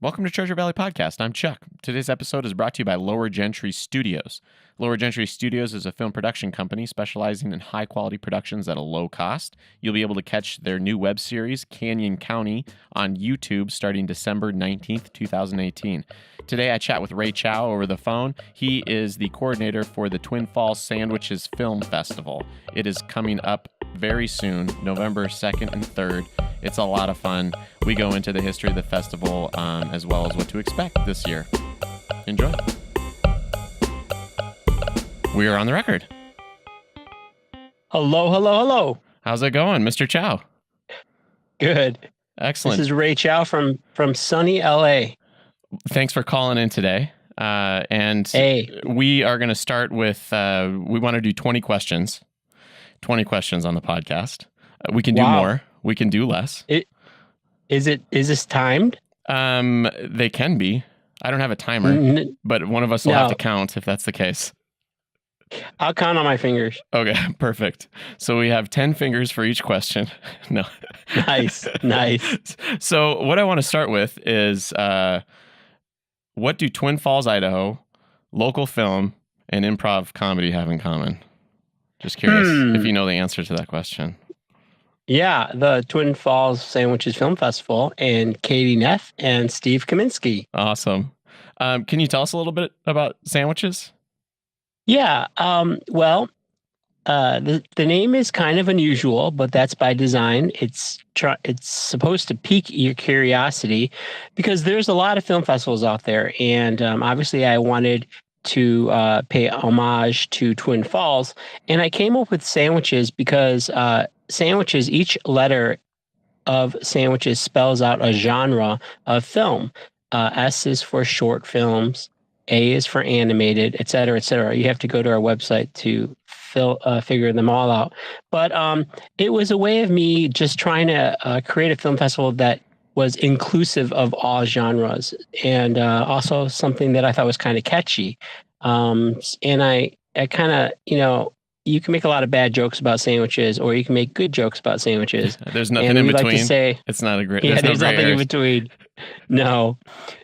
Welcome to Treasure Valley Podcast. I'm Chuck. Today's episode is brought to you by LowerGentry Studios. LowerGentry Studios is a film production company specializing in high-quality productions at a low cost. You'll be able to catch their new web series, Canyon County, on YouTube starting December 19th, 2018. Today, I chat with Ray Chao over the phone. He is the coordinator for the Twin Falls Sandwiches Film Festival. It is coming up very soon, November 2nd and 3rd. It's a lot of fun. We go into the history of the festival as well as what to expect this year. Enjoy. We are on the record. Hello, hello, hello. How's it going, Mr. Chao? Good. Excellent. This is Ray Chao from sunny LA. Thanks for calling in today. Hey. We are going to start with, we want to do 20 questions. 20 questions on the podcast. We can do more. We can do less. Is this timed? They can be. I don't have a timer, but one of us will have to count if that's the case. I'll count on my fingers. Okay, perfect. So we have 10 fingers for each question. No. Nice. So what I want to start with is what do Twin Falls, Idaho, local film, and improv comedy have in common? Just curious if you know the answer to that question. Yeah, the Twin Falls Sandwiches Film Festival and Katie Neff and Steve Kaminsky. Awesome. Can you tell us a little bit about sandwiches? Yeah. The name is kind of unusual, but that's by design. It's supposed to pique your curiosity because there's a lot of film festivals out there, and obviously I wanted to pay homage to Twin Falls, and I came up with sandwiches because sandwiches, each letter of sandwiches spells out a genre of film. S is for short films, A is for animated, et cetera, et cetera. You have to go to our website to figure them all out. But it was a way of me just trying to create a film festival that was inclusive of all genres, and also something that I thought was kind of catchy. And I kind of, you can make a lot of bad jokes about sandwiches, or you can make good jokes about sandwiches. There's nothing in between. Like to say, it's not a great. There's nothing in between. No,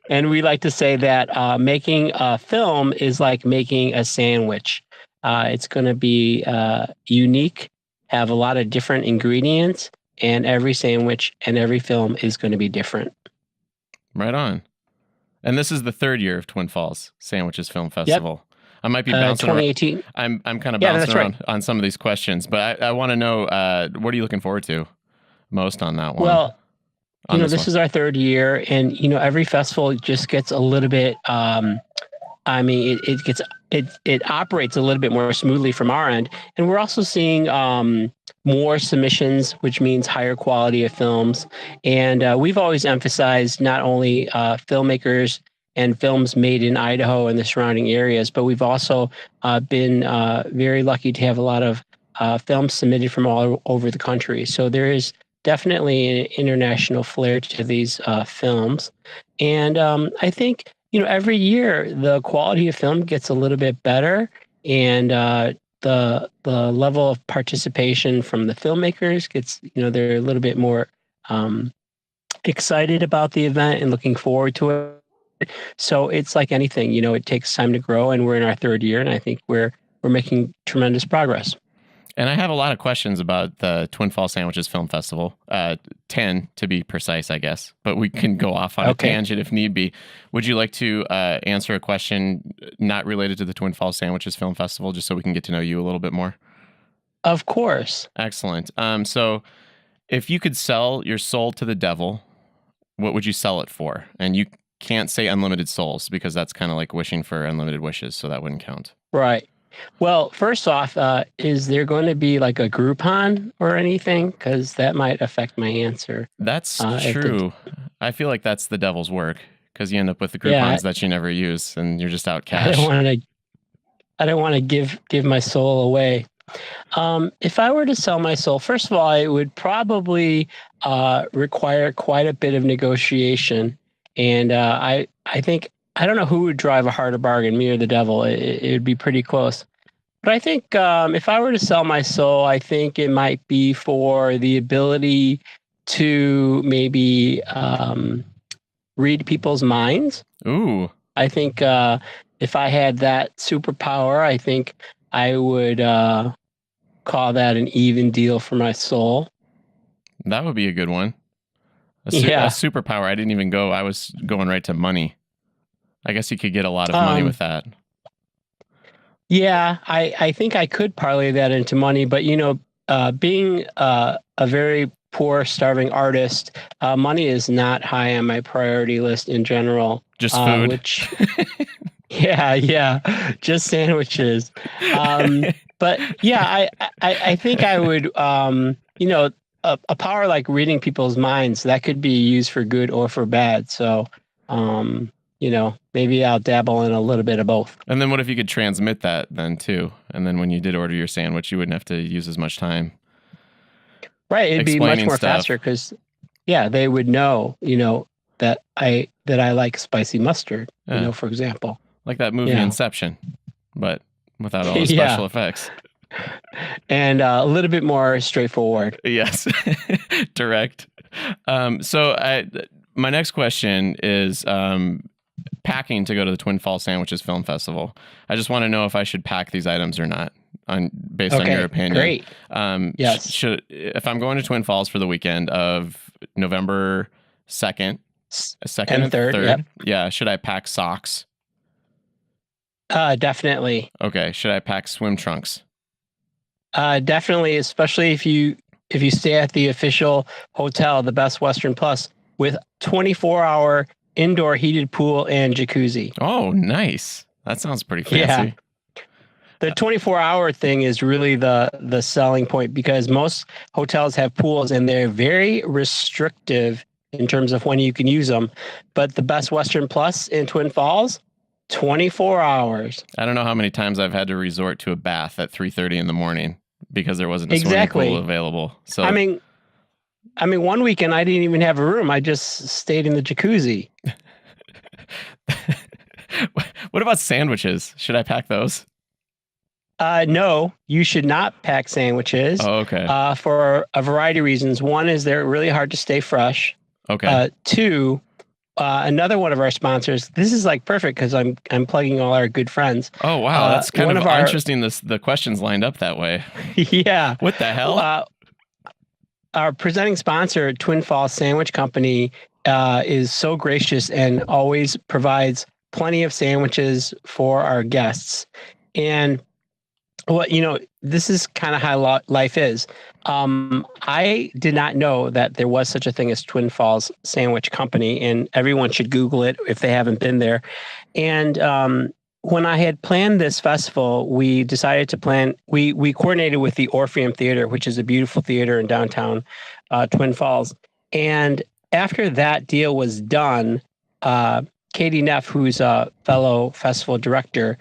and we like to say that making a film is like making a sandwich. It's going to be unique, have a lot of different ingredients, and every sandwich and every film is going to be different. Right on. And this is the third year of Twin Falls Sandwiches Film Festival. Yep. I might be bouncing 2018. around. I'm kind of bouncing around on some of these questions, but I want to know, what are you looking forward to most on that one? Well, this is our third year, and every festival just gets a little bit. It operates a little bit more smoothly from our end, and we're also seeing more submissions, which means higher quality of films. And we've always emphasized not only filmmakers and films made in Idaho and the surrounding areas, but we've also been very lucky to have a lot of films submitted from all over the country. So there is definitely an international flair to these films. And I think, every year the quality of film gets a little bit better, and the level of participation from the filmmakers gets, they're a little bit more excited about the event and looking forward to it. So it's like anything, it takes time to grow, and we're in our third year, and I think we're making tremendous progress. And I have a lot of questions about the Twin Falls Sandwiches Film Festival, 10 to be precise, I guess, but we can go off on a tangent if need be. Would you like to answer a question not related to the Twin Falls Sandwiches Film Festival, just so we can get to know you a little bit more? Of course. Excellent. So if you could sell your soul to the devil, what would you sell it for? And you can't say unlimited souls, because that's kind of like wishing for unlimited wishes, so that wouldn't count. Right. Well, first off, is there going to be like a Groupon or anything? Because that might affect my answer. That's true. I feel like that's the devil's work, because you end up with the Groupons that you never use, and you're just out cash. I don't want to give my soul away. If I were to sell my soul, first of all, it would probably require quite a bit of negotiation. And I think, I don't know who would drive a harder bargain, me or the devil. It would be pretty close. But I think if I were to sell my soul, I think it might be for the ability to maybe read people's minds. Ooh, I think if I had that superpower, I think I would call that an even deal for my soul. that would be a good one. A Yeah. superpower. I didn't even go. I was going right to money. I guess you could get a lot of money with that. Yeah, I think I could parlay that into money, but being a very poor, starving artist, money is not high on my priority list in general. Just food. Which, yeah, just sandwiches. But yeah, I think I would, a power like reading people's minds, that could be used for good or for bad. So, maybe I'll dabble in a little bit of both. And then what if you could transmit that then too? And then when you did order your sandwich, you wouldn't have to use as much time. Right. It'd be much more faster because, they would know, that I like spicy mustard, for example. Like that movie Inception, but without all the special effects. And a little bit more straightforward. Yes. Direct. So my next question is packing to go to the Twin Falls Sandwiches Film Festival. I just want to know if I should pack these items or not, based on your opinion. Great. Yes. If I'm going to Twin Falls for the weekend of November 2nd, and 3rd, yeah, should I pack socks? Definitely. Okay. Should I pack swim trunks? Definitely, especially if you stay at the official hotel, the Best Western Plus, with 24-hour indoor heated pool and jacuzzi. Oh, nice. That sounds pretty fancy. Yeah. The 24-hour thing is really the selling point, because most hotels have pools and they're very restrictive in terms of when you can use them. But the Best Western Plus in Twin Falls, 24 hours. I don't know how many times I've had to resort to a bath at 3:30 in the morning because there wasn't a swimming pool available. So I mean, one weekend I didn't even have a room. I just stayed in the jacuzzi. What about sandwiches? Should I pack those? No, you should not pack sandwiches. Oh, okay. For a variety of reasons. One is they're really hard to stay fresh. Okay. Two, another one of our sponsors. This is like perfect because I'm plugging all our good friends. Oh wow, that's kind of interesting. The questions lined up that way. Yeah. What the hell? Our presenting sponsor, Twin Falls Sandwich Company, is so gracious and always provides plenty of sandwiches for our guests. And this is kind of how life is. I did not know that there was such a thing as Twin Falls Sandwich Company, and everyone should Google it if they haven't been there. And when I had planned this festival, we decided to plan. We coordinated with the Orpheum Theater, which is a beautiful theater in downtown Twin Falls. And after that deal was done, Katie Neff, who's a fellow festival director,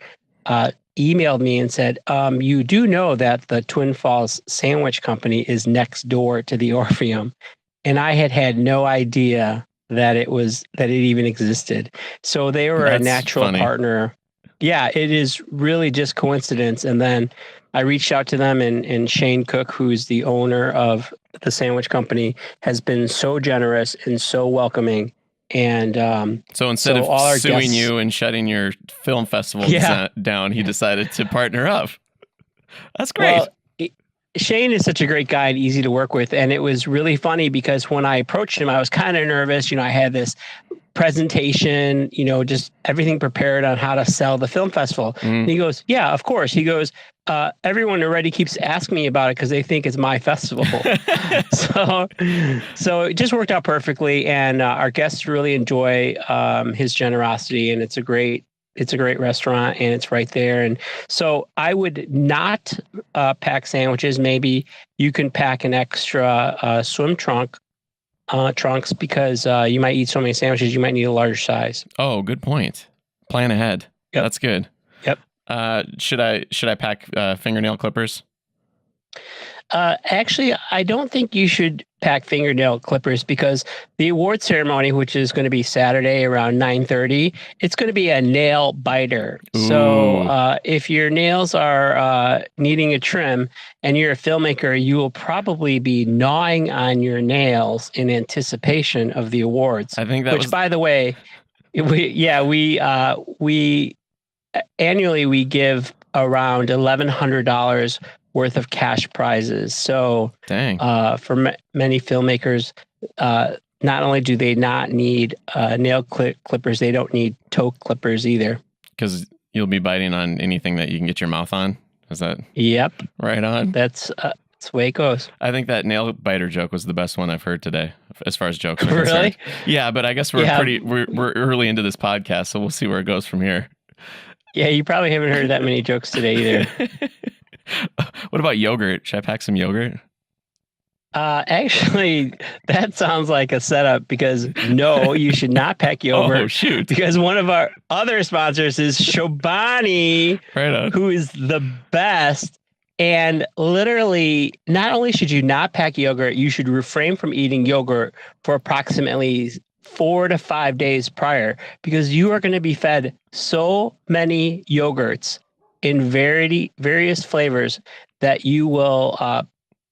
emailed me and said, you do know that the Twin Falls Sandwich Company is next door to the Orpheum. And I had no idea that it even existed. So they were a natural partner. Yeah, it is really just coincidence. And then I reached out to them, and Shane Cook, who's the owner of the sandwich company, has been so generous and so welcoming. And so instead of suing you and shutting your film festival down, he decided to partner up. That's great. Well, Shane is such a great guy and easy to work with. And it was really funny because when I approached him, I was kind of nervous. I had this presentation, just everything prepared on how to sell the film festival. And he goes, yeah, of course. He goes, everyone already keeps asking me about it because they think it's my festival. So it just worked out perfectly. And our guests really enjoy his generosity, and it's a great restaurant, and it's right there. And so I would not pack sandwiches. Maybe you can pack an extra swim trunks, because you might eat so many sandwiches, you might need a larger size. Oh, good point. Plan ahead. Yep. That's good. Yep. Should I pack fingernail clippers? Actually, I don't think you should pack fingernail clippers because the award ceremony, which is going to be Saturday around 9:30, it's going to be a nail biter. So Ooh. if your nails are needing a trim and you're a filmmaker, you will probably be gnawing on your nails in anticipation of the awards. I think that Which, was by the way, we annually we give around $1,100 worth of cash prizes. So dang. for many filmmakers, not only do they not need nail clippers, they don't need toe clippers either. Because you'll be biting on anything that you can get your mouth on. Is that Yep, right on? that's the way it goes. I think that nail biter joke was the best one I've heard today, as far as jokes are Really? concerned. Yeah, but I guess we're Yeah. we're early into this podcast, so we'll see where it goes from here. Yeah, you probably haven't heard that many jokes today either. What about yogurt? Should I pack some yogurt? Actually, that sounds like a setup because no, you should not pack yogurt. Oh, shoot. Because one of our other sponsors is Chobani, Right on. who is the best. And literally, not only should you not pack yogurt, you should refrain from eating yogurt for approximately 4 to 5 days prior because you are going to be fed so many yogurts in various flavors that you will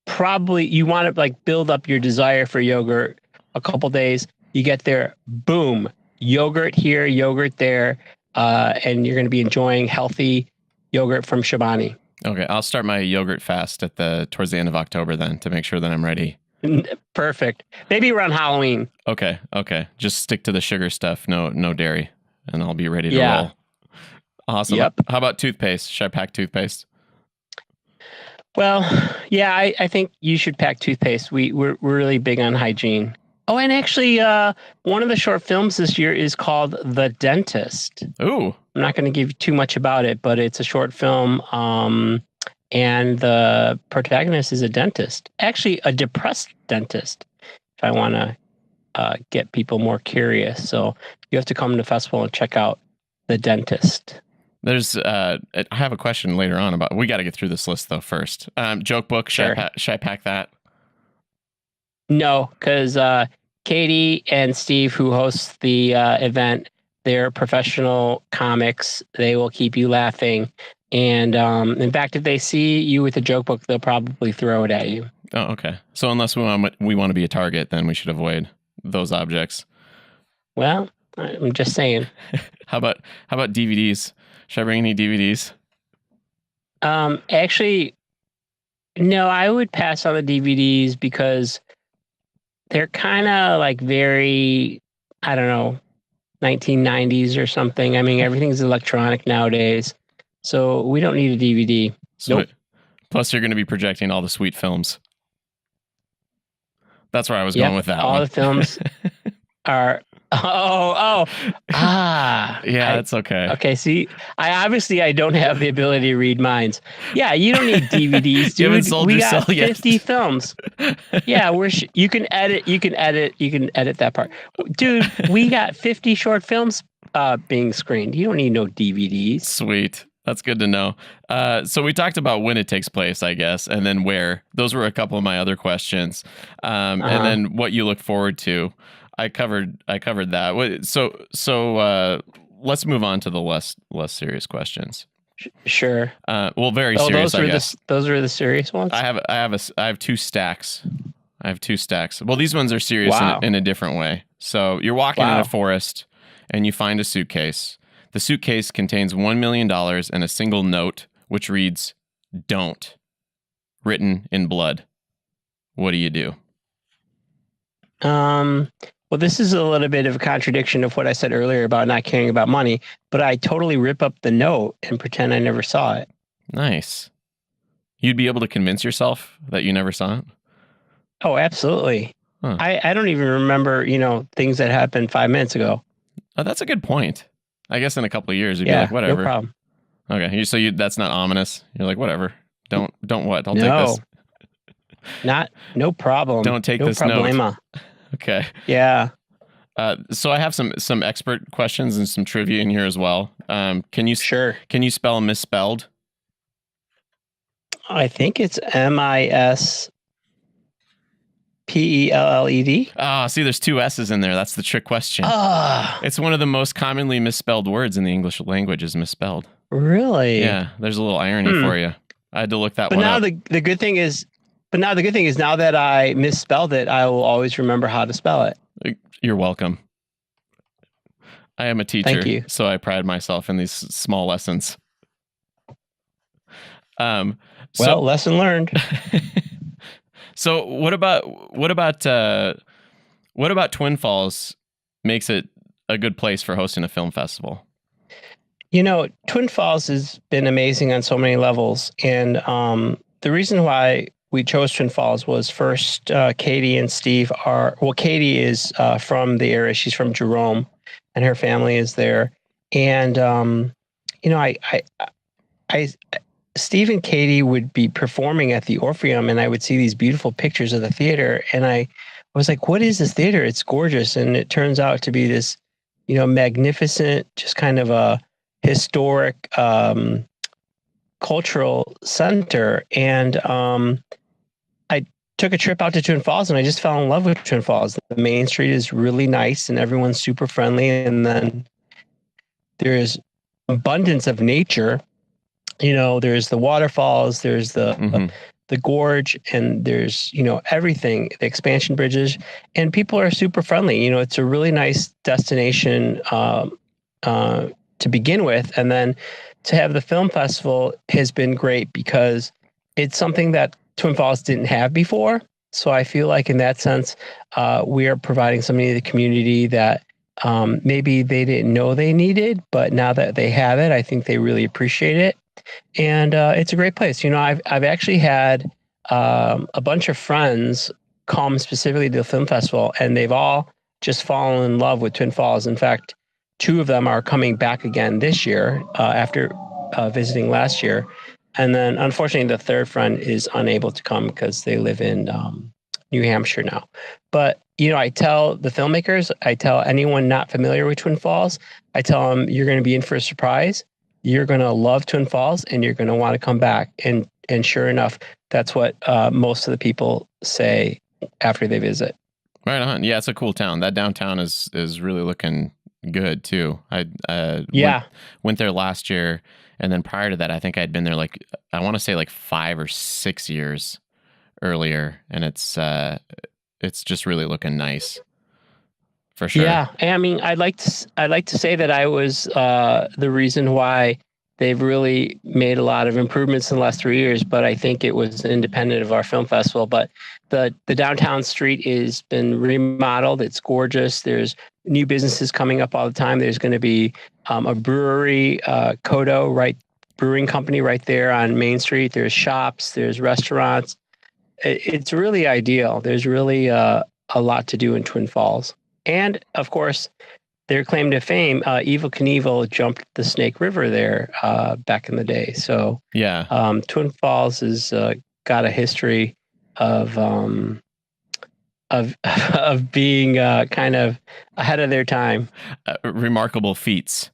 probably you want to like build up your desire for yogurt a couple days. You get there, boom, yogurt here, yogurt there, and you're going to be enjoying healthy yogurt from Chobani. Okay, I'll start my yogurt fast towards the end of October then to make sure that I'm ready. Perfect. Maybe around Halloween. Okay. Just stick to the sugar stuff. No dairy, and I'll be ready to roll. Awesome. Yep. How about toothpaste? Should I pack toothpaste? Well, yeah, I think you should pack toothpaste. We're really big on hygiene. Oh, and actually, one of the short films this year is called The Dentist. Ooh. I'm not going to give you too much about it, but it's a short film, and the protagonist is a dentist. Actually, a depressed dentist, if I want to get people more curious. So you have to come to the festival and check out The Dentist. There's I have a question later on about. We got to get through this list though first. Joke book. Should I pack that? No, because Katie and Steve, who hosts the event, they're professional comics. They will keep you laughing. And in fact, if they see you with a joke book, they'll probably throw it at you. Oh, okay. So unless we want to be a target, then we should avoid those objects. Well, I'm just saying. How about DVDs? Should I bring any DVDs? Actually, no, I would pass on the DVDs because they're kind of like very, I don't know, 1990s or something. I mean, everything's electronic nowadays. So we don't need a DVD. Nope. Plus, you're going to be projecting all the sweet films. That's where I was going with that all one. The films are... Yeah, it's okay. Okay, see, I don't have the ability to read minds. Yeah, you don't need DVDs, dude. You haven't sold we yourself got yet. 50 films. Yeah, you can edit that part. Dude, we got 50 short films being screened. You don't need no DVDs. Sweet. That's good to know. So we talked about when it takes place, I guess, and then where. Those were a couple of my other questions. And then what you look forward to. I covered that. So let's move on to the less serious questions. Sure. Well, very serious. Those are the serious ones. I have two stacks. Well, these ones are serious in a different way. So you're walking in a forest and you find a suitcase. The suitcase contains $1 million and a single note which reads "Don't," written in blood. What do you do? Well, this is a little bit of a contradiction of what I said earlier about not caring about money, but I totally rip up the note and pretend I never saw it. Nice. You'd be able to convince yourself that you never saw it? Oh, absolutely. Huh. I don't even remember, things that happened 5 minutes ago. Oh, that's a good point. I guess in a couple of years, you'd be like, whatever. No problem. Okay, so that's not ominous. You're like, whatever. Don't what? I'll take this. No problem. Don't take this note. Okay. Yeah. So I have some expert questions and some trivia in here as well. Can you spell misspelled? I think it's MISPELLED. Ah, see, there's two S's in there. That's the trick question. Ah, It's one of the most commonly misspelled words in the English language is misspelled. really? Yeah, there's a little irony for you. I had to look that But one now up. the good thing is, now that I misspelled it, I will always remember how to spell it. You're welcome. I am a teacher, Thank you. so I pride myself in these small lessons. Well, lesson learned. So what about Twin Falls makes it a good place for hosting a film festival? You know, Twin Falls has been amazing on so many levels. And the reason why we chose Twin Falls was first, Katie and Steve Katie is from the area. She's from Jerome and her family is there. And, you know, Steve and Katie would be performing at the Orpheum and I would see these beautiful pictures of the theater. And I was like, what is this theater? It's gorgeous. And it turns out to be this, you know, magnificent, just kind of a historic cultural center. And I took a trip out to Twin Falls and I just fell in love with Twin Falls. The main street is really nice and everyone's super friendly. And then there's abundance of nature. You know, there's the waterfalls, there's the gorge, and there's, you know, everything, the expansion bridges, and people are super friendly. You know, it's a really nice destination to begin with. And then to have the film festival has been great because it's something that Twin Falls didn't have before. So I feel like in that sense, we are providing something to the community that maybe they didn't know they needed, but now that they have it, I think they really appreciate it. And it's a great place. You know, I've actually had a bunch of friends come specifically to the film festival, and they've all just fallen in love with Twin Falls. In fact, 2 of them are coming back again this year after visiting last year. And then unfortunately, the third friend is unable to come because they live in New Hampshire now. But, you know, I tell the filmmakers, I tell anyone not familiar with Twin Falls, I tell them you're going to be in for a surprise. You're going to love Twin Falls and you're going to want to come back. And sure enough, that's what most of the people say after they visit. Right on. Yeah, it's a cool town. That downtown is really looking good too. I went there last year, and then prior to that, I think I'd been there like, I want to say like 5 or 6 years earlier, and it's just really looking nice. For sure. Yeah, I mean, I'd like to say that I was the reason why they've really made a lot of improvements in the last 3 years, but I think it was independent of our film festival. But the downtown street has been remodeled. It's gorgeous. There's new businesses coming up all the time. There's going to be a brewery, Kodo, brewing company right there on Main Street. There's shops. There's restaurants. It's really ideal. There's really a lot to do in Twin Falls. And of course, their claim to fame, Evel Knievel jumped the Snake River there back in the day. So yeah, Twin Falls has got a history of being kind of ahead of their time. Remarkable feats.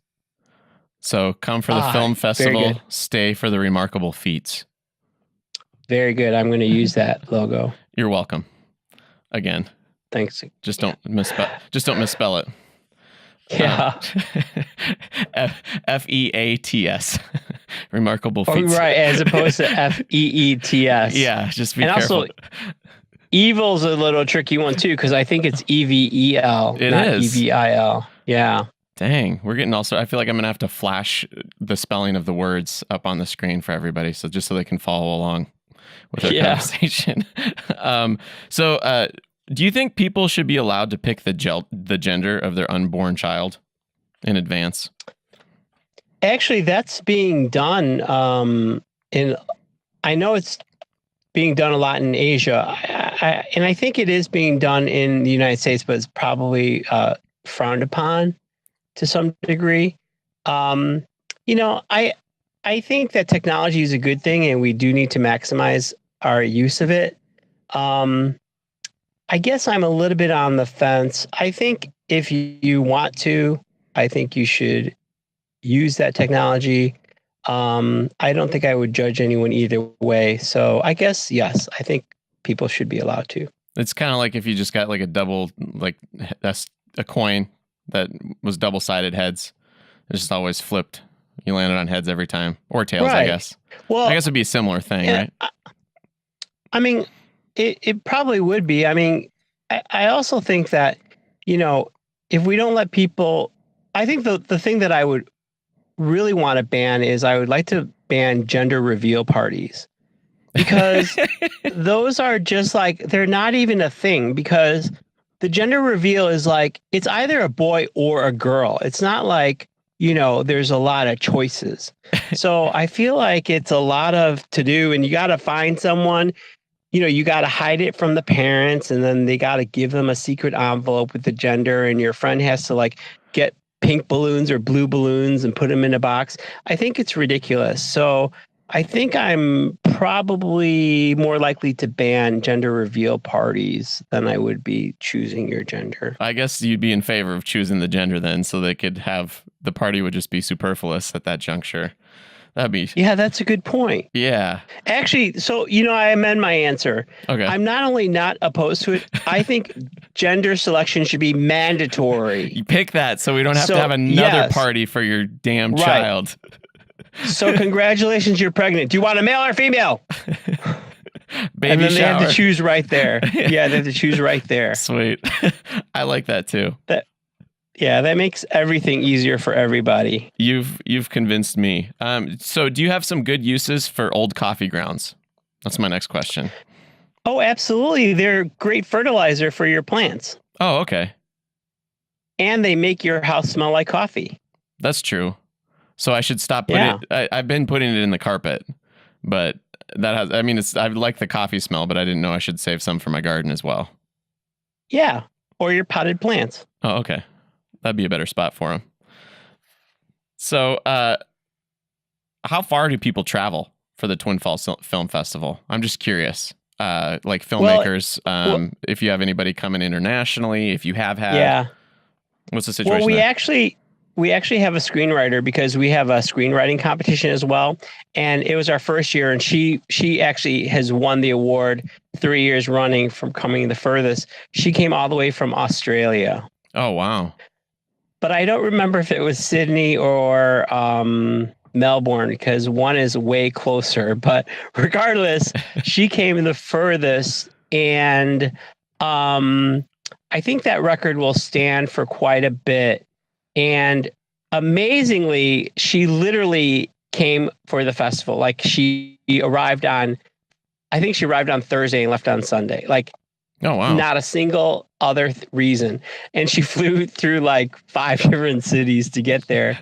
So come for the film festival, stay for the remarkable feats. Very good. I'm going to use that logo. You're welcome. Again. Thanks. Just don't misspell it. Yeah. FEATS. Remarkable feats. Oh, right, as opposed to FEETS. Yeah, just be careful. Also, evil's a little tricky one too, because I think it's EVEL, not EVIL. Yeah. Dang, we're getting also. I feel like I'm gonna have to flash the spelling of the words up on the screen for everybody, so just so they can follow along with our conversation. Do you think people should be allowed to pick the gender of their unborn child in advance? Actually, that's being done I know it's being done a lot in Asia, and I think it is being done in the United States, but it's probably frowned upon to some degree. You know, I think that technology is a good thing, and we do need to maximize our use of it. I guess I'm a little bit on the fence. I think if you want to, I think you should use that technology. I don't think I would judge anyone either way. So I guess, yes, I think people should be allowed to. It's kind of like if you just got like a double, like that's a coin that was double-sided heads. It's just always flipped. You landed on heads every time, or tails, I Right. guess. Well, I guess it'd be a similar thing, yeah, right? I mean, it probably would be. I mean, I also think that, if we don't let people, I think the thing that I would really want to ban is I would like to ban gender reveal parties, because those are just like, they're not even a thing, because the gender reveal is like, it's either a boy or a girl. It's not like, there's a lot of choices. So I feel like it's a lot of to do, and you got to find someone, you got to hide it from the parents, and then they got to give them a secret envelope with the gender, and your friend has to like get pink balloons or blue balloons and put them in a box. I think it's ridiculous. So I think I'm probably more likely to ban gender reveal parties than I would be choosing your gender. I guess you'd be in favor of choosing the gender then, so they could have the party would just be superfluous at that juncture. That'd be. Yeah, that's a good point. Yeah. Actually, so, I amend my answer. Okay. I'm not only not opposed to it, I think gender selection should be mandatory. You pick that so we don't have to have another party for your damn child. So congratulations, you're pregnant. Do you want a male or female? Baby and then shower. They have to choose right there. Yeah, they have to choose right there. Sweet. I like that too. That makes everything easier for everybody. You've convinced me. So do you have some good uses for old coffee grounds? That's my next question. Oh, absolutely. They're great fertilizer for your plants. Oh, okay. And they make your house smell like coffee. That's true. So I should stop putting it. I've been putting it in the carpet, but I like the coffee smell, but I didn't know I should save some for my garden as well. Yeah. Or your potted plants. Oh, okay. That'd be a better spot for them. So, how far do people travel for the Twin Falls Film Festival? I'm just curious. Like filmmakers, if you have anybody coming internationally, if you have had. Yeah. What's the situation? Well, we actually have a screenwriter, because we have a screenwriting competition as well. And it was our first year, and she actually has won the award 3 years running from coming the furthest. She came all the way from Australia. Oh, wow. But I don't remember if it was Sydney or Melbourne, because one is way closer. But regardless, she came the furthest, and I think that record will stand for quite a bit. And amazingly, she literally came for the festival. Like she arrived on Thursday and left on Sunday. Like, oh wow, not a single other reason. And she flew through like 5 different cities to get there.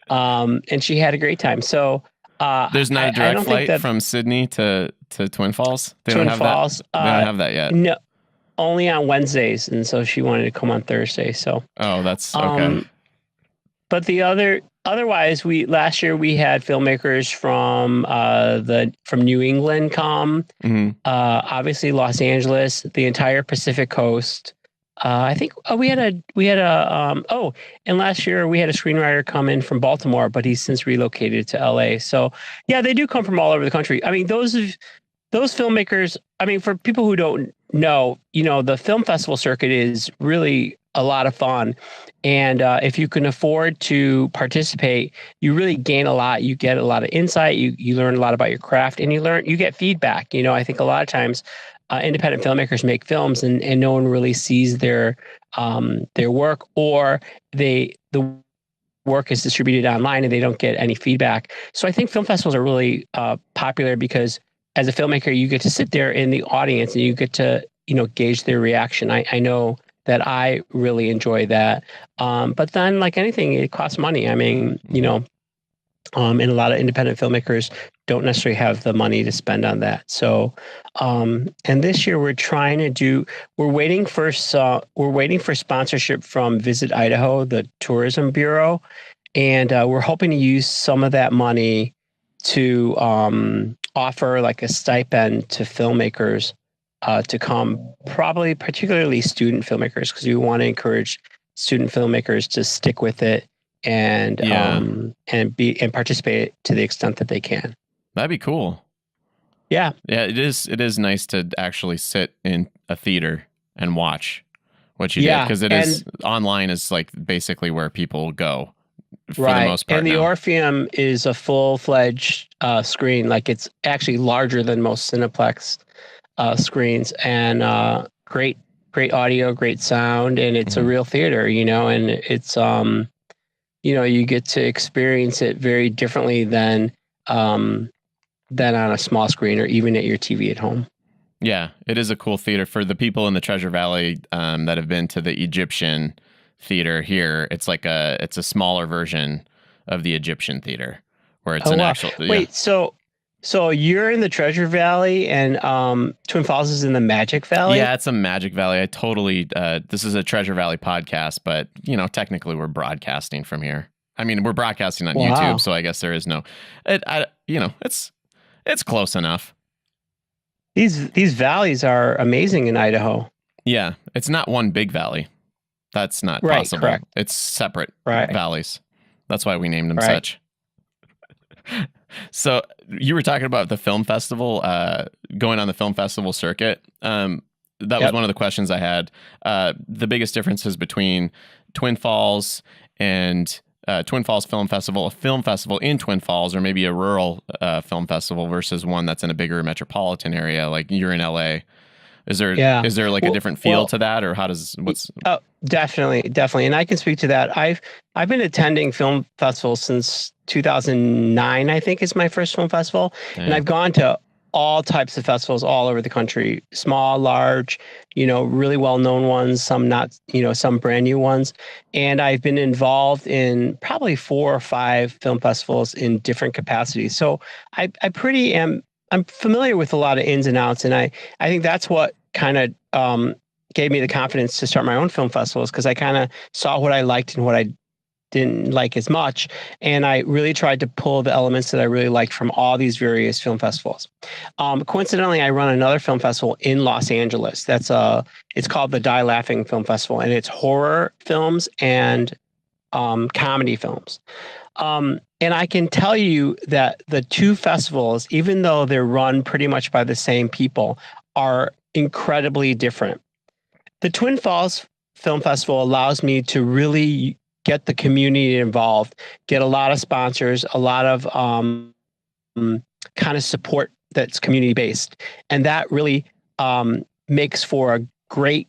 And she had a great time. So there's not a direct flight from Sydney to Twin Falls. They don't have that. They don't have that yet. No, only on Wednesdays. And so she wanted to come on Thursday. So that's okay. But otherwise, last year we had filmmakers from New England come, obviously Los Angeles, the entire Pacific Coast. I think and last year we had a screenwriter come in from Baltimore, but he's since relocated to LA. So yeah, they do come from all over the country. I mean, those filmmakers. I mean, for people who don't know, the film festival circuit is really a lot of fun. And if you can afford to participate, you really gain a lot. You get a lot of insight. You learn a lot about your craft, and you get feedback. I think a lot of times independent filmmakers make films and no one really sees their work, or the work is distributed online and they don't get any feedback. So I think film festivals are really popular because as a filmmaker, you get to sit there in the audience and you get to, gauge their reaction. I know that I really enjoy that. But then, like anything, it costs money. I mean, and a lot of independent filmmakers don't necessarily have the money to spend on that. So, and this year we're waiting for sponsorship from Visit Idaho, the tourism bureau. And we're hoping to use some of that money to offer like a stipend to filmmakers to come, probably particularly student filmmakers, because we want to encourage student filmmakers to stick with it Yeah, and participate to the extent that they can. that'd be cool. Yeah. Yeah, it is. It is nice to actually sit in a theater and watch what you did, Yeah. because it is And online is like basically where people go for the right. most part And the now. Orpheum is a full-fledged screen. Like it's actually larger than most Cineplex screens, and great audio, great sound, and it's a Mhm. real theater, and it's you get to experience it very differently than on a small screen or even at your TV at home. Yeah, it is a cool theater for the people in the Treasure Valley that have been to the Egyptian theater here. It's a smaller version of the Egyptian theater where it's Oh an wow! actual, yeah. Wait, so you're in the Treasure Valley, and Twin Falls is in the Magic Valley? Yeah, it's a Magic Valley. I totally this is a Treasure Valley podcast, but technically we're broadcasting from here. I mean, we're broadcasting on YouTube, Wow. so I guess there is no it's close enough. These valleys are amazing in Idaho. Yeah, it's not one big valley. That's not Right, possible. correct. It's separate Right, valleys. That's why we named them right. such. So you were talking about the film festival, going on the film festival circuit. That was Yep. one of the questions I had. The biggest differences between Twin Falls and Twin Falls Film Festival, a film festival in Twin Falls, or maybe a rural film festival versus one that's in a bigger metropolitan area, like you're in LA. Is there Yeah. like a different feel to that, or what's? Oh, definitely, and I can speak to that. I've been attending film festivals since 2009. I think is my first film festival, and I've gone to all types of festivals all over the country, small, large, really well-known ones, some not, some brand new ones, and I've been involved in probably 4 or 5 film festivals in different capacities. So I'm familiar with a lot of ins and outs, and I think that's what kind of gave me the confidence to start my own film festivals, because I kind of saw what I liked and what I didn't like as much, and I really tried to pull the elements that I really liked from all these various film festivals. Coincidentally, I run another film festival in Los Angeles. It's called the Die Laughing Film Festival, and it's horror films and comedy films. And I can tell you that the two festivals, even though they're run pretty much by the same people, are incredibly different. The Twin Falls Film Festival allows me to really get the community involved, get a lot of sponsors, a lot of kind of support that's community based. And that really makes for a great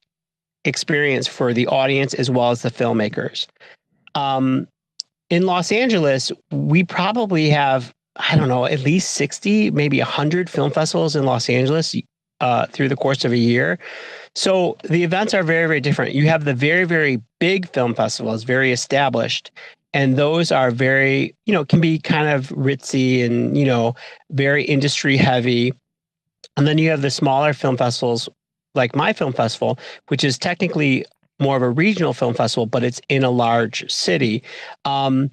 experience for the audience as well as the filmmakers. In Los Angeles, we probably have, I don't know, at least 60, maybe 100 film festivals in Los Angeles through the course of a year. So the events are very, very different. You have the very, very big film festivals, very established, and those are very, can be kind of ritzy and, very industry heavy. And then you have the smaller film festivals, like my film festival, which is technically more of a regional film festival, but it's in a large city. And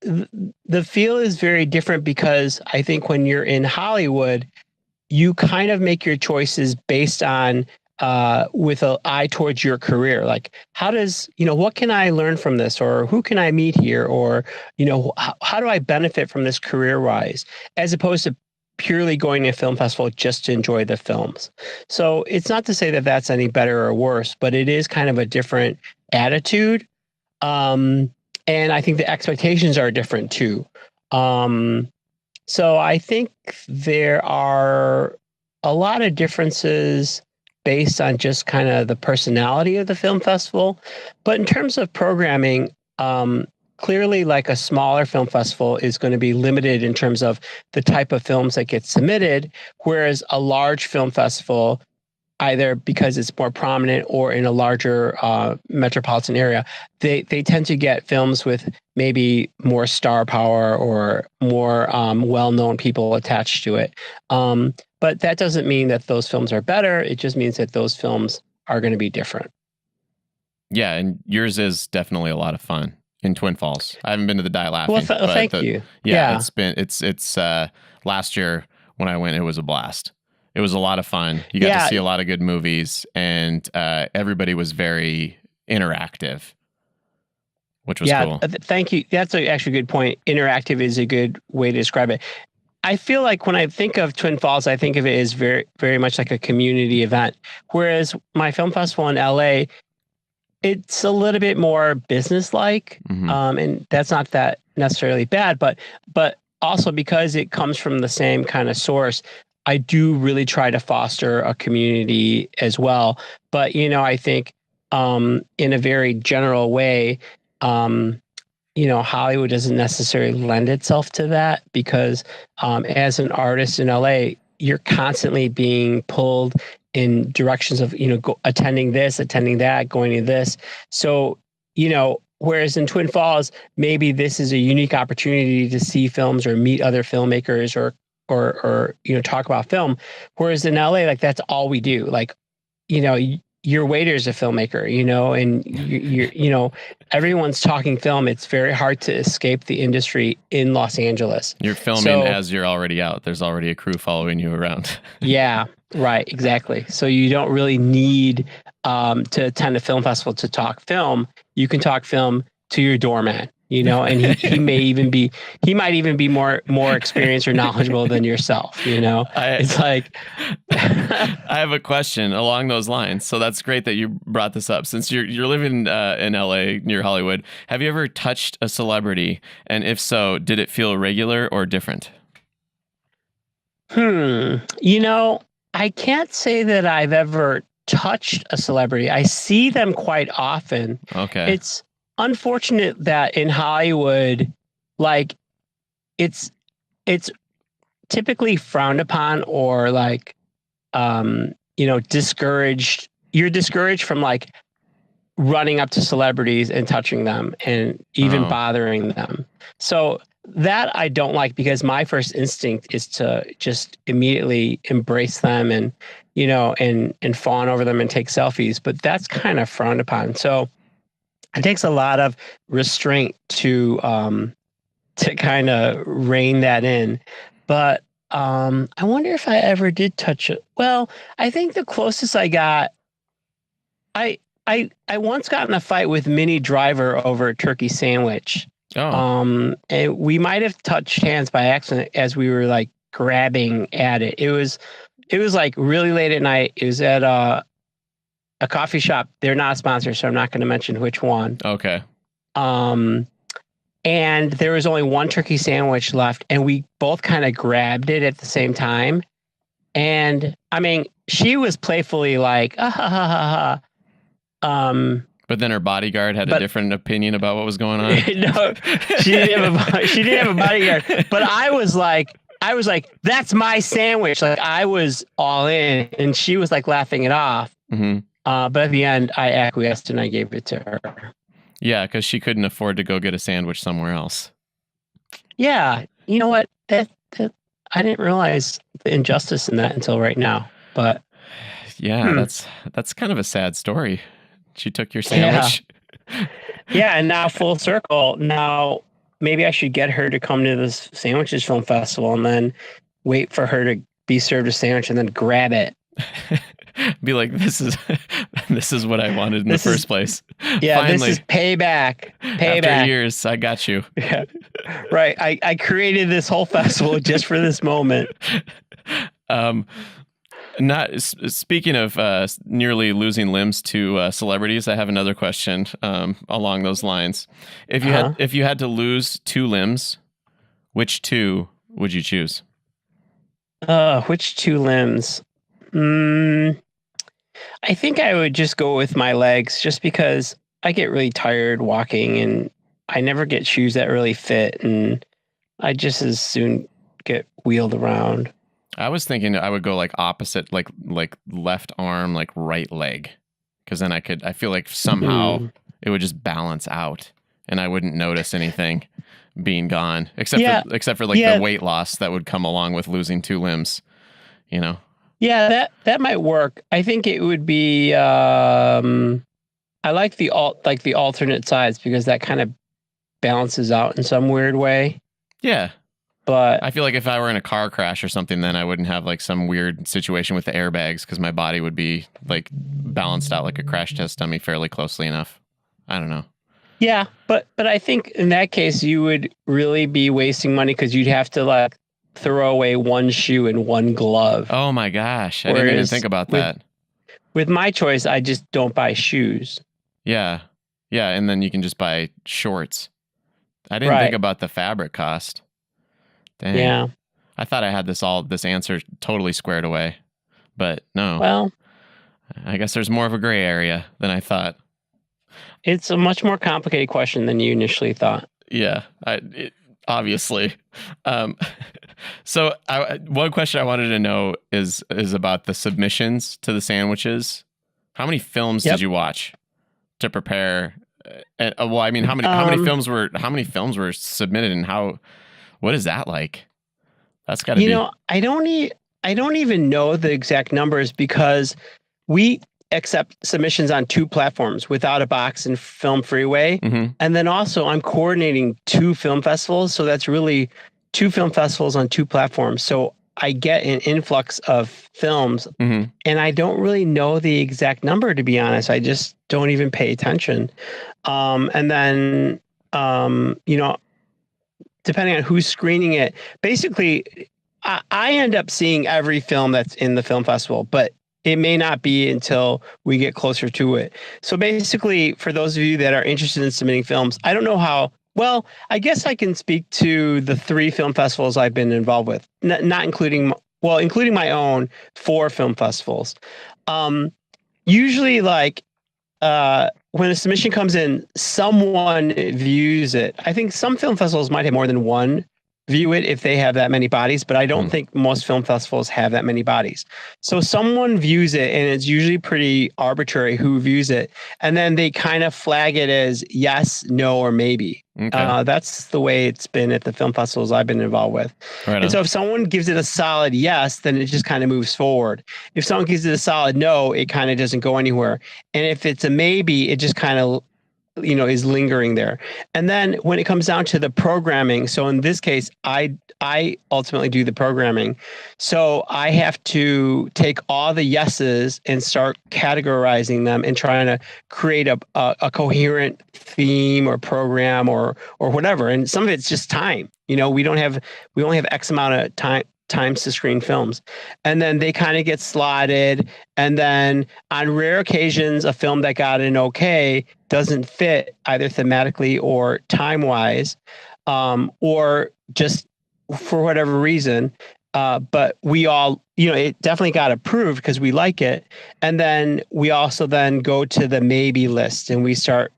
the feel is very different, because I think when you're in Hollywood, you kind of make your choices based on with an eye towards your career. Like, what can I learn from this, or who can I meet here, or how do I benefit from this career wise, as opposed to purely going to a film festival just to enjoy the films. So it's not to say that that's any better or worse, but it is kind of a different attitude. And I think the expectations are different too. So I think there are a lot of differences based on just kind of the personality of the film festival. But in terms of programming, clearly, like a smaller film festival is going to be limited in terms of the type of films that get submitted, whereas a large film festival, either because it's more prominent or in a larger metropolitan area, they tend to get films with maybe more star power or more well-known people attached to it. But that doesn't mean that those films are better. It just means that those films are going to be different. Yeah, and yours is definitely a lot of fun in Twin Falls. I haven't been to the Die Laughing. Well, thank you. Yeah, it's last year when I went, it was a blast. It was a lot of fun. You got to see a lot of good movies, and everybody was very interactive. which was cool. Thank you. That's actually a good point. Interactive is a good way to describe it. I feel like when I think of Twin Falls, I think of it as very, very much like a community event. Whereas my film festival in LA, it's a little bit more business-like, and that's not that necessarily bad. But also because it comes from the same kind of source, I do really try to foster a community as well. But I think in a very general way, Hollywood doesn't necessarily lend itself to that because as an artist in LA, you're constantly being pulled in directions of, attending this, attending that, going to this. So, whereas in Twin Falls, maybe this is a unique opportunity to see films or meet other filmmakers or talk about film. Whereas in LA, like that's all we do. Like, your waiter's a filmmaker, and you're everyone's talking film. It's very hard to escape the industry in Los Angeles. You're filming as you're already out. There's already a crew following you around. Yeah, right. Exactly. So you don't really need to attend a film festival to talk film. You can talk film to your doorman, and he might even be more experienced or knowledgeable than yourself, It's like I have a question along those lines. So that's great that you brought this up. Since you're living in LA near Hollywood, have you ever touched a celebrity? And if so, did it feel regular or different? I can't say that I've ever touched a celebrity. I see them quite often. Okay. It's unfortunate that in Hollywood, like it's typically frowned upon or like, discouraged. You're discouraged from like running up to celebrities and touching them and even bothering them. So that I don't like because my first instinct is to just immediately embrace them and, and fawn over them and take selfies, but that's kind of frowned upon. So it takes a lot of restraint to kind of rein that in. But I wonder if I ever did touch it. Well, I think the closest I got, I once got in a fight with Minnie Driver over a turkey sandwich. Oh. And we might have touched hands by accident as we were like grabbing at it. It was like really late at night. It was at a coffee shop. They're not a sponsor, so I'm not going to mention which one. Okay. And there was only one turkey sandwich left, and we both kind of grabbed it at the same time. And I mean, she was playfully like, ah, ha, ha, ha, ha. But then her bodyguard had a different opinion about what was going on. No, she didn't have a bodyguard. But I was like, that's my sandwich. Like I was all in, and she was like laughing it off. Mm-hmm. But at the end, I acquiesced and I gave it to her. Yeah, because she couldn't afford to go get a sandwich somewhere else. Yeah, you know what? That I didn't realize the injustice in that until right now. But yeah, that's kind of a sad story. She took your sandwich. Yeah, and now full circle. Now maybe I should get her to come to this Sandwiches Film Festival and then wait for her to be served a sandwich and then grab it. Be like, this is what I wanted in the first place. Yeah, finally, this is payback. After years, I got you. Yeah, right. I created this whole festival just for this moment. Not speaking of nearly losing limbs to celebrities, I have another question along those lines. If you had to lose 2 limbs, which 2 would you choose? Which 2 limbs? I think I would just go with my legs, just because I get really tired walking, and I never get shoes that really fit, and I just as soon get wheeled around. I was thinking I would go like opposite, like left arm, like right leg. Because then I feel like somehow it would just balance out and I wouldn't notice anything being gone. Except for like the weight loss that would come along with losing 2 limbs, Yeah, that might work. I think it would be I like the alternate sides because that kind of balances out in some weird way. Yeah. But I feel like if I were in a car crash or something, then I wouldn't have like some weird situation with the airbags because my body would be like balanced out like a crash test dummy fairly closely enough. I don't know. Yeah, but I think in that case you would really be wasting money because you'd have to like throw away one shoe and one glove. Oh my gosh, I didn't even Whereas think about that. with my choice, I just don't buy shoes. Yeah. Yeah, and then you can just buy shorts. I didn't think Right. about the fabric cost. Dang. Yeah. I thought I had this answer totally squared away. But no. Well, I guess there's more of a gray area than I thought. it's a much more complicated question than you initially thought. Yeah, obviously. Um, so one question I wanted to know is about the submissions to the sandwiches. How many films did you watch to prepare? Well, I mean, how many films were submitted, and what is that like? That's got to be. I don't even know the exact numbers because we accept submissions on 2 platforms, Without a Box and Film Freeway. Mm-hmm. And then also I'm coordinating 2 film festivals. So that's really 2 film festivals on 2 platforms. So I get an influx of films Mm-hmm. and I don't really know the exact number, to be honest. I just don't even pay attention. And then, depending on who's screening it, basically I end up seeing every film that's in the film festival, but it may not be until we get closer to it. So basically, for those of you that are interested in submitting films, I don't know how. Well, I guess I can speak to the 3 film festivals I've been involved with, not including, including my own 4 film festivals. Usually, like when a submission comes in, someone views it. I think some film festivals might have more than one view it if they have that many bodies, but I don't think most film festivals have that many bodies. So someone views it, and it's usually pretty arbitrary who views it, and then they kind of flag it as yes, no, or maybe. Okay. That's the way it's been at the film festivals I've been involved with. Right on. And so if someone gives it a solid yes, then it just kind of moves forward. If someone gives it a solid no, it kind of doesn't go anywhere. And if it's a maybe, it just kind of is lingering there. And then when it comes down to the programming, so in this case, I ultimately do the programming. So I have to take all the yeses and start categorizing them and trying to create a coherent theme or program or whatever. And some of it's just time. We only have X amount of times to screen films, and then they kind of get slotted, and then on rare occasions a film that got an okay doesn't fit either thematically or time wise, or just for whatever reason, but we all it definitely got approved because we like it, and then we also then go to the maybe list and we start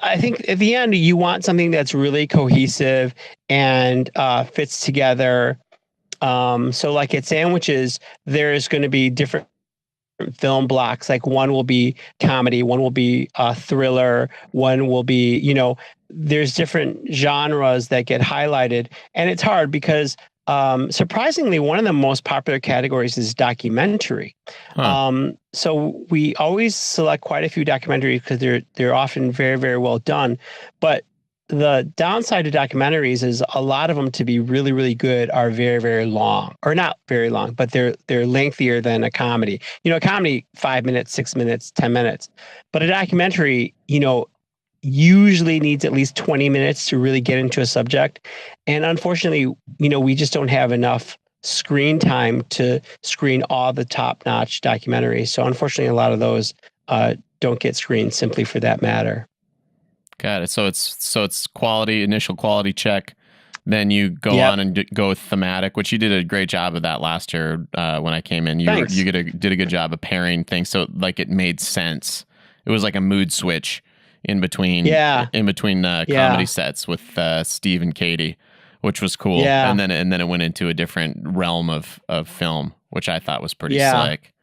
I think at the end you want something that's really cohesive and fits together. So like at sandwiches, there's going to be different film blocks. Like one will be comedy, one will be thriller, one will be, there's different genres that get highlighted. And it's hard because surprisingly, one of the most popular categories is documentary. Huh. So we always select quite a few documentaries because they're often very, very well done. But the downside to documentaries is a lot of them, to be really, really good, are very, very long, or not very long, but they're lengthier than a comedy. A comedy, 5 minutes, 6 minutes, 10 minutes, but a documentary, usually needs at least 20 minutes to really get into a subject. And unfortunately, we just don't have enough screen time to screen all the top-notch documentaries. So unfortunately, a lot of those don't get screened simply for that matter. Got it. So it's quality, initial quality check. Then you go on and go thematic, which you did a great job of that last year when I came in. You did a good job of pairing things, so like it made sense. It was like a mood switch in between comedy sets with Steve and Katie, which was cool. Yeah. And then it went into a different realm of film, which I thought was pretty slick.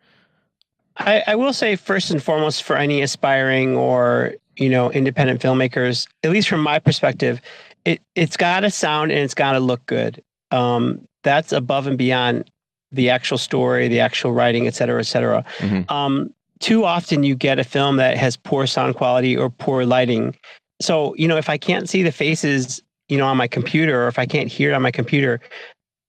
I will say, first and foremost, for any aspiring or independent filmmakers, at least from my perspective, it's got to sound and it's got to look good. That's above and beyond the actual story, the actual writing, et cetera, et cetera. Mm-hmm. Too often you get a film that has poor sound quality or poor lighting. So, if I can't see the faces, on my computer, or if I can't hear it on my computer,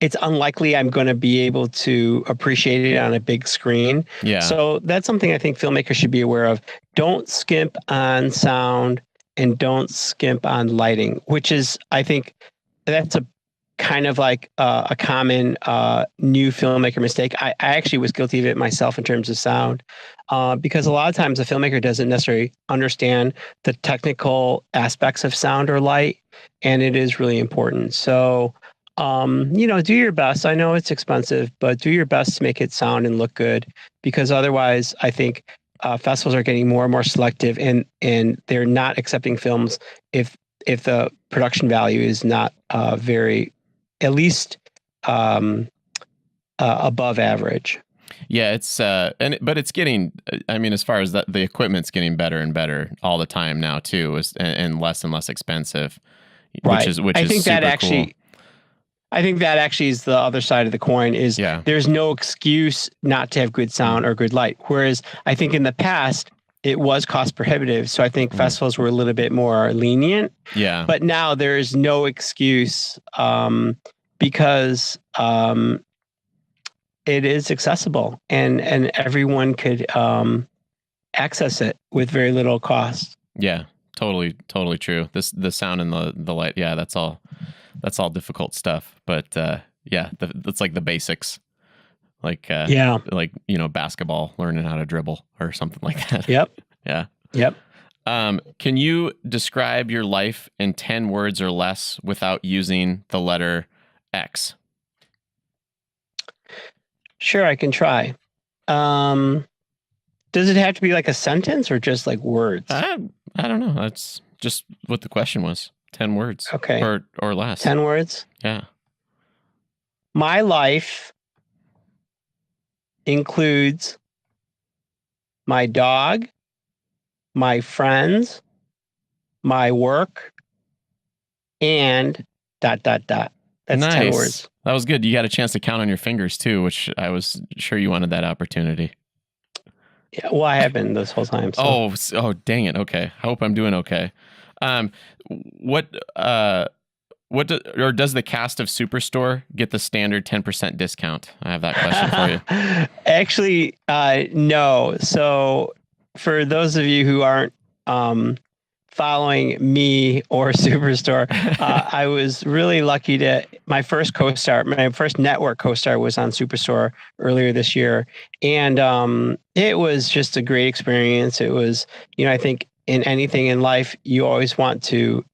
it's unlikely I'm going to be able to appreciate it on a big screen. Yeah. So that's something I think filmmakers should be aware of. Don't skimp on sound and don't skimp on lighting, which is, I think, that's a kind of like a common new filmmaker mistake. I actually was guilty of it myself in terms of sound, because a lot of times a filmmaker doesn't necessarily understand the technical aspects of sound or light, and it is really important. So, do your best. I know it's expensive, but do your best to make it sound and look good, because otherwise, I think festivals are getting more and more selective, and they're not accepting films if the production value is not very, at least above average. Yeah, it's but it's getting. I mean, as far as the equipment's getting better and better all the time now too, and less expensive. Right. Which I is think that super actually. cool. I think that actually is the other side of the coin. Is there's no excuse not to have good sound or good light. Whereas I think in the past it was cost prohibitive, so I think festivals were a little bit more lenient. Yeah. But now there is no excuse, because it is accessible and everyone could access it with very little cost. Yeah, totally true. The sound and the light. Yeah, that's all difficult stuff. But that's like the basics. Like basketball, learning how to dribble or something like that. Yep. Yeah. Yep. Can you describe your life in 10 words or less without using the letter X? Sure, I can try. Does it have to be like a sentence or just like words? I don't know. That's just what the question was. 10 words. Okay. Or less. 10 words? Yeah. My life includes my dog, my friends, my work, and ... That's nice. 10 words. That was good. You got a chance to count on your fingers too, which I was sure you wanted that opportunity. Yeah, well, I have been this whole time. So. Oh, dang it. Okay. I hope I'm doing okay. Does the cast of Superstore get the standard 10% discount? I have that question for you. Actually, no. So for those of you who aren't following me or Superstore, I was really lucky my first network co-star was on Superstore earlier this year. And it was just a great experience. It was, I think in anything in life, you always want to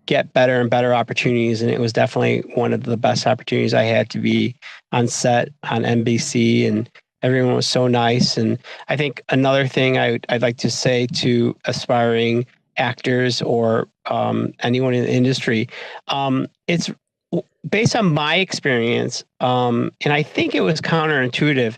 get better and better opportunities. And it was definitely one of the best opportunities I had to be on set on NBC, and everyone was so nice. And I think another thing I'd like to say to aspiring actors or anyone in the industry, it's based on my experience, and I think it was counterintuitive.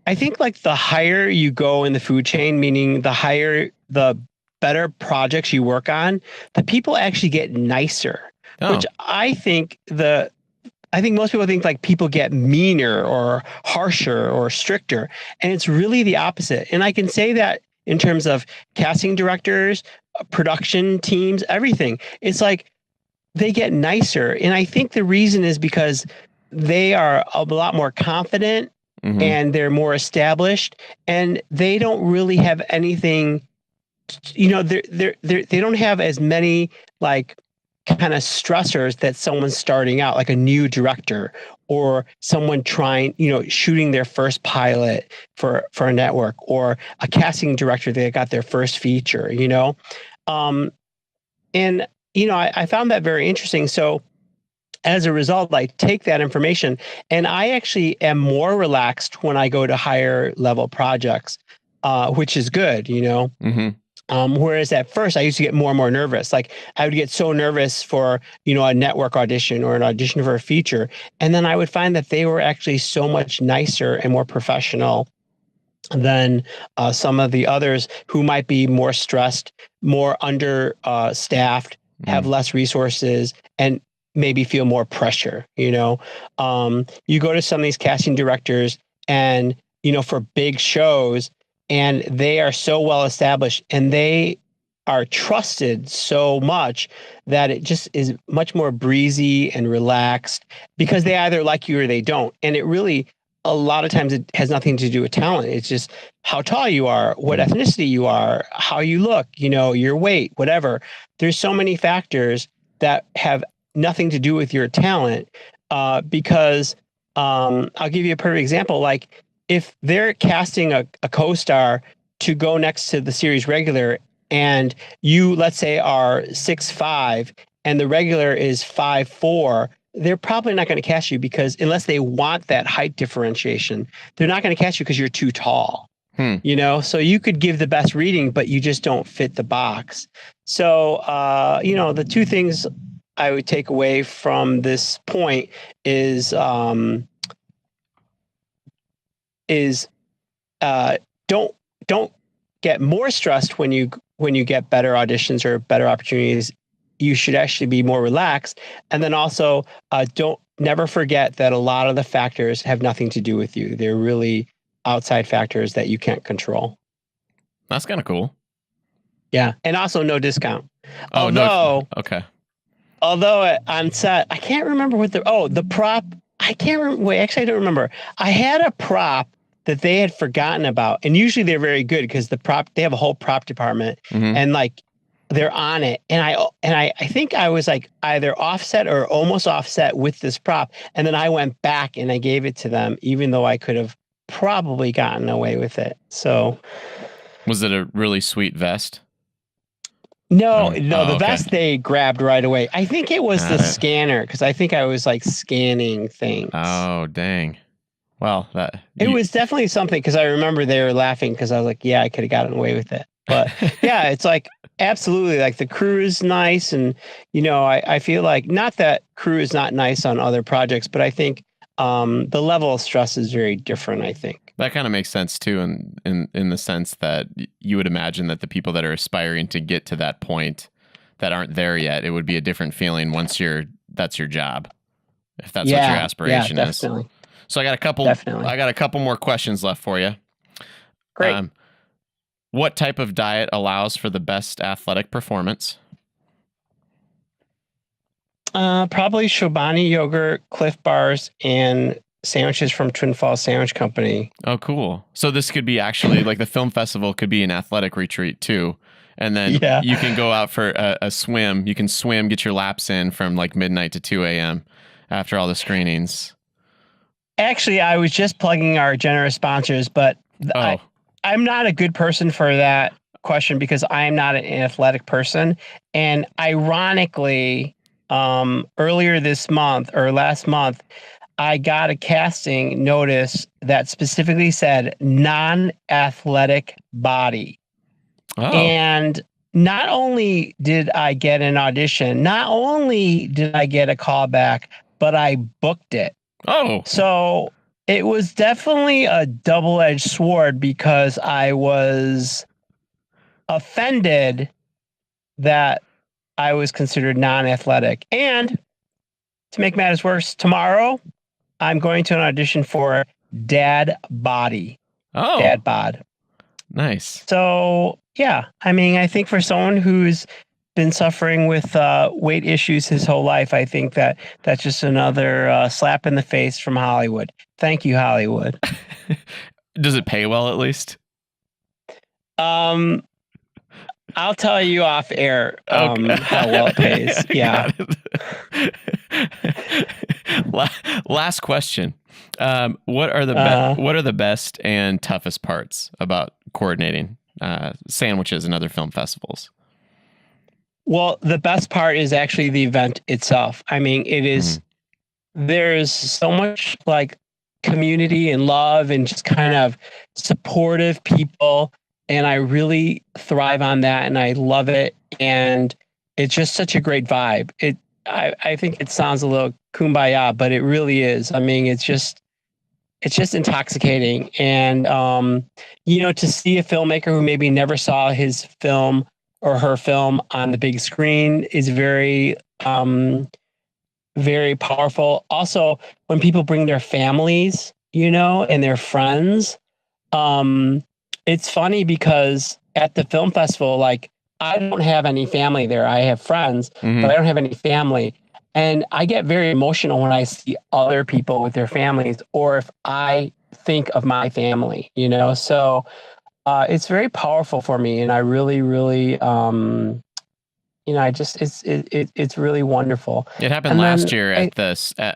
I think like the higher you go in the food chain, meaning the better projects you work on, the people actually get nicer. Which I think most people think like people get meaner or harsher or stricter, and it's really the opposite. And I can say that in terms of casting directors, production teams, everything. It's like they get nicer. And I think the reason is because they are a lot more confident, and they're more established, and they don't really have anything, they don't have as many like kind of stressors that someone's starting out, like a new director or someone shooting their first pilot for a network, or a casting director that got their first feature, I found that very interesting. So as a result, I take that information, and I actually am more relaxed when I go to higher level projects, which is good, whereas at first I used to get more and more nervous. Like I would get so nervous for, a network audition or an audition for a feature. And then I would find that they were actually so much nicer and more professional than some of the others who might be more stressed, more staffed, have less resources, and maybe feel more pressure. You go to some of these casting directors and, for big shows, and they are so well established and they are trusted so much that it just is much more breezy and relaxed, because they either like you or they don't. And it really a lot of times it has nothing to do with talent. It's just how tall you are, what ethnicity you are, how you look, your weight, whatever. There's so many factors that have nothing to do with your talent, because I'll give you a perfect example. Like if they're casting a co-star to go next to the series regular, and you, let's say, are 6'5", and the regular is 5'4", they're probably not going to cast you, because unless they want that height differentiation, they're not going to cast you because you're too tall. So you could give the best reading, but you just don't fit the box. So, the two things I would take away from this point is don't get more stressed when you get better auditions or better opportunities. You should actually be more relaxed. And then also never forget that a lot of the factors have nothing to do with you. They're really outside factors that you can't control. That's kind of cool. Yeah. And also no discount. Oh, no. Okay. Although on set, I can't remember what the prop, I can't remember. Wait, actually, I don't remember. I had a prop that they had forgotten about. And usually they're very good because they have a whole prop department, and like they're on it. And I think I was like either offset or almost offset with this prop. And then I went back and I gave it to them, even though I could have probably gotten away with it. So was it a really sweet vest? No, the vest they grabbed right away. I think it was the scanner, because I think I was like scanning things. Oh, dang. Well, it was definitely something, because I remember they were laughing because I was like, yeah, I could have gotten away with it. But yeah, it's like absolutely, like the crew is nice. And, I feel like, not that crew is not nice on other projects, but I think the level of stress is very different, I think. That kind of makes sense too, in the sense that you would imagine that the people that are aspiring to get to that point that aren't there yet, it would be a different feeling once that's your job, if that's what your aspiration is. Definitely. So I got a couple more questions left for you. Great. What type of diet allows for the best athletic performance? Probably Chobani yogurt, Cliff Bars, and sandwiches from Twin Falls Sandwich Company. Oh, cool. So this could be actually like the film festival could be an athletic retreat too. And then you can go out for a swim. You can swim, get your laps in from like midnight to 2 a.m. after all the screenings. Actually, I was just plugging our generous sponsors, but I'm not a good person for that question because I am not an athletic person. And ironically, earlier this month or last month, I got a casting notice that specifically said non-athletic body. Oh. And not only did I get an audition, not only did I get a callback, but I booked it. Oh. So it was definitely a double-edged sword, because I was offended that I was considered non-athletic. And to make matters worse, tomorrow I'm going to an audition for Dad Body. Oh. Dad Bod. Nice. So, yeah. I mean, I think for someone who's been suffering with weight issues his whole life, I think that's just another slap in the face from Hollywood. Thank you, Hollywood. Does it pay well, at least? I'll tell you off air how well it pays. Yeah. Last question. What are the best and toughest parts about coordinating sandwiches and other film festivals? Well, the best part is actually the event itself. I mean, it is, there's so much like community and love and just kind of supportive people. And I really thrive on that, and I love it. And it's just such a great vibe. I think it sounds a little kumbaya, but it really is. I mean, it's just intoxicating. And, to see a filmmaker who maybe never saw his film or her film on the big screen is very, very powerful. Also, when people bring their families, and their friends, it's funny because at the film festival, like, I don't have any family there. I have friends, but I don't have any family. And I get very emotional when I see other people with their families, or if I think of my family, So it's very powerful for me, and I really, really, I just it's really wonderful. It happened And last then year at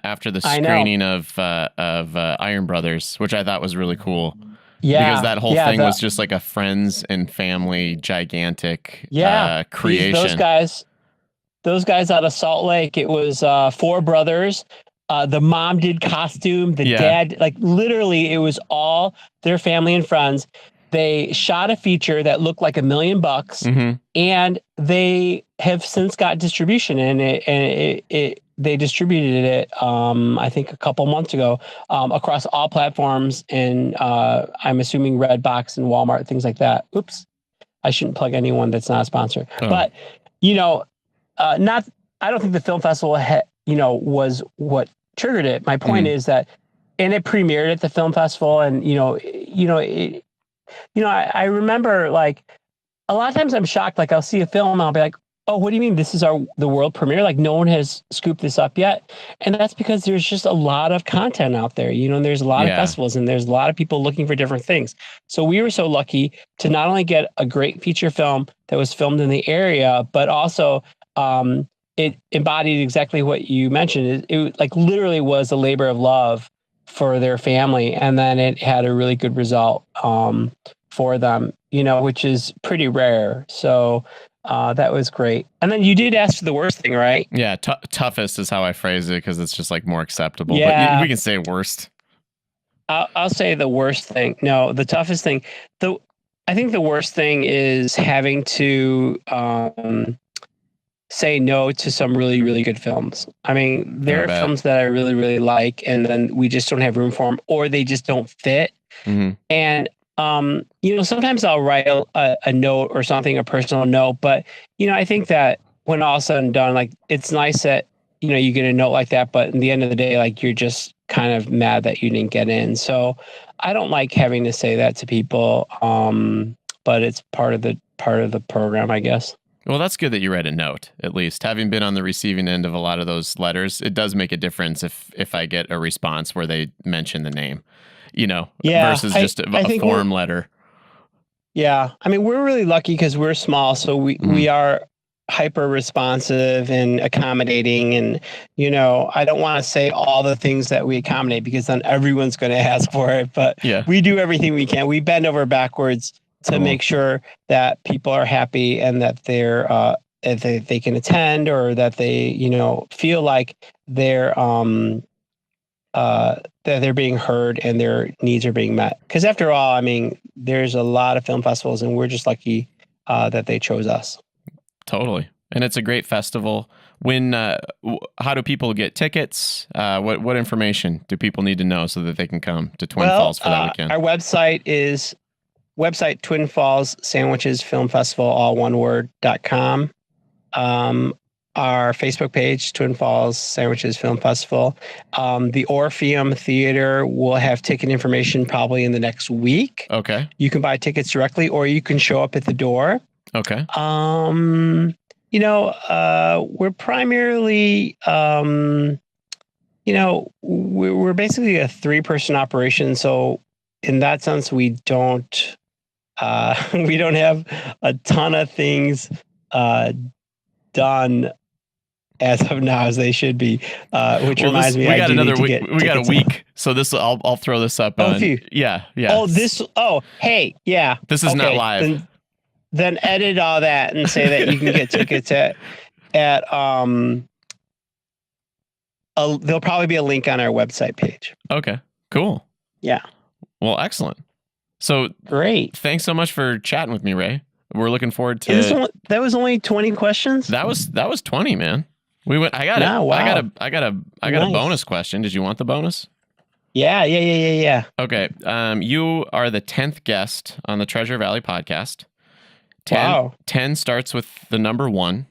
after the I know, screening of Iron Brothers, which I thought was really cool because yeah, that whole yeah, thing was just like a friends and family gigantic those creation. guys out of Salt Lake. It was four brothers. The mom did costume. The Yeah. dad, like literally, it was all their family and friends. They shot a feature that looked like $1 million, and they have since got distribution, and they distributed it. I think a couple months ago across all platforms, and I'm assuming Redbox and Walmart, things like that. Oops, I shouldn't plug anyone that's not a sponsor, but not. I don't think the film festival, was what triggered it. My point is that, and it premiered at the film festival, and I remember like a lot of times I'm shocked. Like I'll see a film, and I'll be like, "Oh, what do you mean this is the world premiere? Like no one has scooped this up yet." And that's because there's just a lot of content out there, and there's a lot of festivals, and there's a lot of people looking for different things. So we were so lucky to not only get a great feature film that was filmed in the area, but also it embodied exactly what you mentioned. It like literally was a labor of love for their family, and then it had a really good result for them, which is pretty rare. So that was great. And then you did ask for the worst thing, right? Yeah, toughest is how I phrase it because it's just like more acceptable. Yeah. But we can say worst. I'll say the worst thing. No, the toughest thing. I think the worst thing is having to say no to some really, really good films. I mean, there are films that I really, really like, and then we just don't have room for them, or they just don't fit. And sometimes I'll write a note or something, a personal note, but I think that when all said and done, like it's nice that you get a note like that, but in the end of the day, like you're just kind of mad that you didn't get in. So I don't like having to say that to people, but it's part of the program, I guess. Well, that's good that you read a note, at least. Having been on the receiving end of a lot of those letters, it does make a difference if I get a response where they mention the name, versus just a form letter. Yeah. I mean, we're really lucky because we're small, so we are hyper responsive and accommodating, and I don't want to say all the things that we accommodate because then everyone's going to ask for it, but we do everything we can. We bend over backwards to make sure that people are happy and that they can attend, or that they feel like they're that they're being heard and their needs are being met. Because after all, I mean, there's a lot of film festivals, and we're just lucky that they chose us. Totally. And it's a great festival. How do people get tickets? What information do people need to know so that they can come to Twin Falls for that weekend? Our website is Twin Falls Sandwiches Film Festival, all one word.com. Our Facebook page, Twin Falls Sandwiches Film Festival. The Orpheum Theater will have ticket information probably in the next week. Okay. You can buy tickets directly, or you can show up at the door. Okay. We're primarily, we're basically a 3-person operation. So in that sense, we don't have a ton of things done as of now as they should be, which reminds me, we got another week. We got a week, so this I'll throw this up. Yeah. Hey, yeah. This is not live. Then edit all that and say that you can get tickets at there'll probably be a link on our website page. Okay, cool. Yeah. Well, excellent. So great. Thanks so much for chatting with me, Ray. We're looking forward to. That was only 20 questions. That was 20, man. We went. I got a bonus question. Did you want the bonus? Yeah. Okay. You are the 10th guest on the Treasure Valley podcast. 10 starts with the number 1.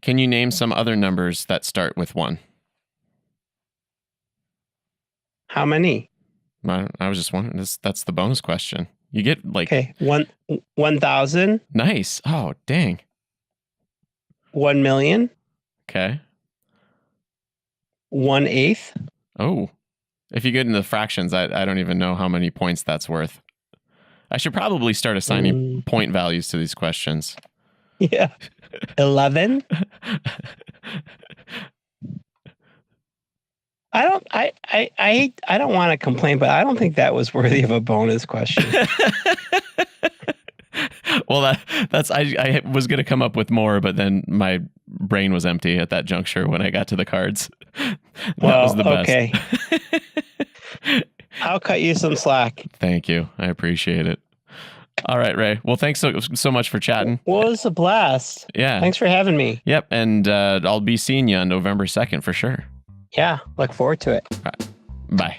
Can you name some other numbers that start with 1? How many? I was just wondering. That's the bonus question. You get like 1,000. Nice. Oh, dang. 1 million. Okay. 1/8. Oh, if you get into the fractions, I don't even know how many points that's worth. I should probably start assigning point values to these questions. Yeah. 11. I don't want to complain, but I don't think that was worthy of a bonus question. Well, I was going to come up with more, but then my brain was empty at that juncture when I got to the cards. That was the best. Okay. I'll cut you some slack. Thank you. I appreciate it. All right, Ray. Well, thanks so much for chatting. Well, it was a blast. Yeah. Thanks for having me. Yep. And I'll be seeing you on November 2nd for sure. Yeah. Look forward to it. All right. Bye.